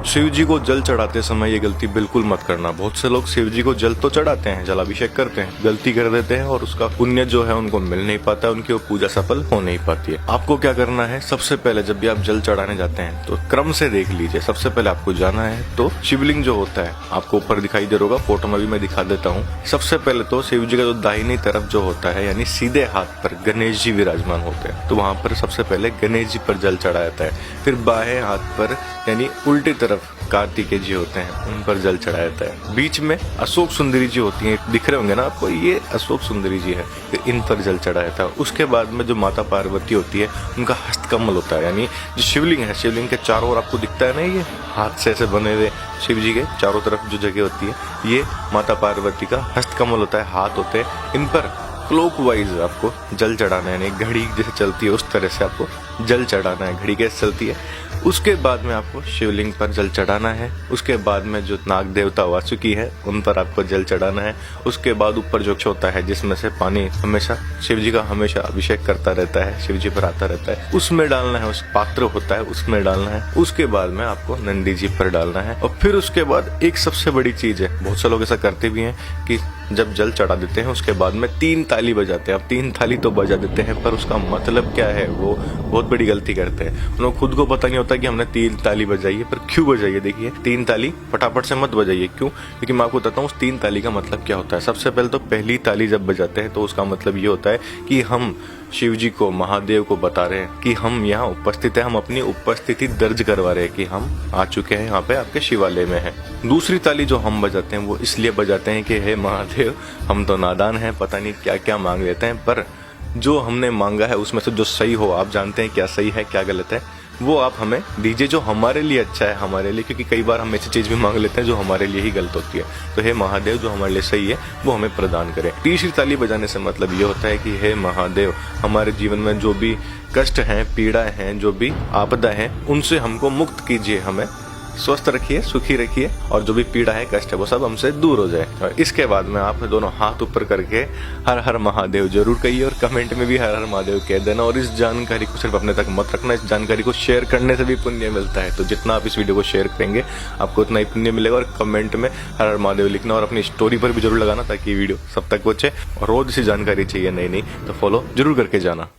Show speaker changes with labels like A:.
A: शिव जी को जल चढ़ाते समय ये गलती बिल्कुल मत करना। बहुत से लोग शिव जी को जल तो चढ़ाते हैं, जलाभिषेक करते हैं, गलती कर देते हैं और उसका पुण्य जो है उनको मिल नहीं पाता है, उनकी वो पूजा सफल हो नहीं पाती है। आपको क्या करना है, सबसे पहले जब भी आप जल चढ़ाने जाते हैं तो क्रम से देख लीजिए। सबसे पहले आपको जाना है तो शिवलिंग जो होता है आपको ऊपर दिखाई दे रहा होगा, फोटो में भी मैं दिखा देता हूँ। सबसे पहले तो शिव जी का जो दाहिनी तरफ जो होता है यानी सीधे हाथ पर गणेश जी विराजमान होते हैं, तो वहां पर सबसे पहले गणेश जी पर जल चढ़ाया जाता है। फिर बाएं हाथ पर यानी उल्टी तरफ कार्तिकेय जी होते हैं, उन पर जल चढ़ाया जाता है। बीच में अशोक सुंदरी जी होती हैं, दिख रहे होंगे ना आपको, ये अशोक सुंदरी जी है, फिर इन पर जल चढ़ाया जाता है। उसके बाद में जो माता पार्वती होती है उनका हस्तकमल होता है, यानी जो शिवलिंग है, शिवलिंग के चारों ओर आपको दिखता है ना, ये हाथ से ऐसे बने हुए शिव जी के चारों तरफ जो जगह होती है, ये माता पार्वती का हस्तकमल होता है, हाथ होते हैं। इन पर क्लॉकवाइज आपको जल चढ़ाना है, यानी घड़ी जैसे चलती है उस तरह से आपको जल चढ़ाना है। घड़ी कैसे चलती है, उसके बाद में आपको शिवलिंग पर जल चढ़ाना है। उसके बाद में जो नाग देवता वासुकी है उन पर आपको जल चढ़ाना है। उसके बाद ऊपर जो होता है जिसमें से पानी हमेशा शिव जी का हमेशा अभिषेक करता रहता है, शिव जी पर आता रहता है, उसमें डालना है। उस पात्र होता है उसमें डालना है। उसके बाद में आपको नंदी जी पर डालना है। और फिर उसके बाद एक सबसे बड़ी चीज है, बहुत से लोग ऐसा करते भी हैं कि जब जल चढ़ा देते हैं उसके बाद में 3 ताली बजाते हैं। अब 3 ताली तो बजा देते हैं पर उसका मतलब क्या है वो बहुत बड़ी गलती करते हैं। उन्हें खुद को पता नहीं होता कि हमने 3 ताली बजाई है, पर क्यों बजाई है। देखिए 3 ताली फटाफट से मत बजाइए। क्यों? क्योंकि मैं आपको बताता हूँ उस 3 ताली का मतलब क्या होता है। सबसे पहले तो पहली ताली जब बजाते हैं तो उसका मतलब ये होता है कि हम शिव जी को, महादेव को बता रहे हैं कि हम यहाँ उपस्थित है, हम अपनी उपस्थिति दर्ज करवा रहे हैं कि हम आ चुके हैं यहाँ पे आपके शिवालय में हैं। दूसरी ताली जो हम बजाते हैं वो इसलिए बजाते हैं कि हे महादेव, हम तो नादान हैं, पता नहीं क्या क्या मांग लेते हैं, पर जो हमने मांगा है उसमें से जो सही हो, आप जानते हैं क्या सही है क्या गलत है, वो आप हमें दीजिए, जो हमारे लिए अच्छा है हमारे लिए। क्योंकि कई बार हम ऐसी चीज भी मांग लेते हैं जो हमारे लिए ही गलत होती है। तो हे महादेव, जो हमारे लिए सही है वो हमें प्रदान करें। तीसरी ताली बजाने से मतलब ये होता है कि हे महादेव, हमारे जीवन में जो भी कष्ट हैं, पीड़ा हैं, जो भी आपदा है, उनसे हमको मुक्त कीजिए, हमें स्वस्थ रखिए, सुखी रखिए, और जो भी पीड़ा है, कष्ट है, वो सब हमसे दूर हो जाए। और इसके बाद में आप दोनों हाथ ऊपर करके हर हर महादेव जरूर कहिए और कमेंट में भी हर हर महादेव कह देना। और इस जानकारी को सिर्फ अपने तक मत रखना, इस जानकारी को शेयर करने से भी पुण्य मिलता है। तो जितना आप इस वीडियो को शेयर करेंगे आपको उतना ही पुण्य मिलेगा। और कमेंट में हर हर महादेव लिखना और अपनी स्टोरी पर भी जरूर लगाना ताकि वीडियो सब तक पहुंचे। और रोज इसी जानकारी चाहिए नई नई, तो फॉलो जरूर करके जाना।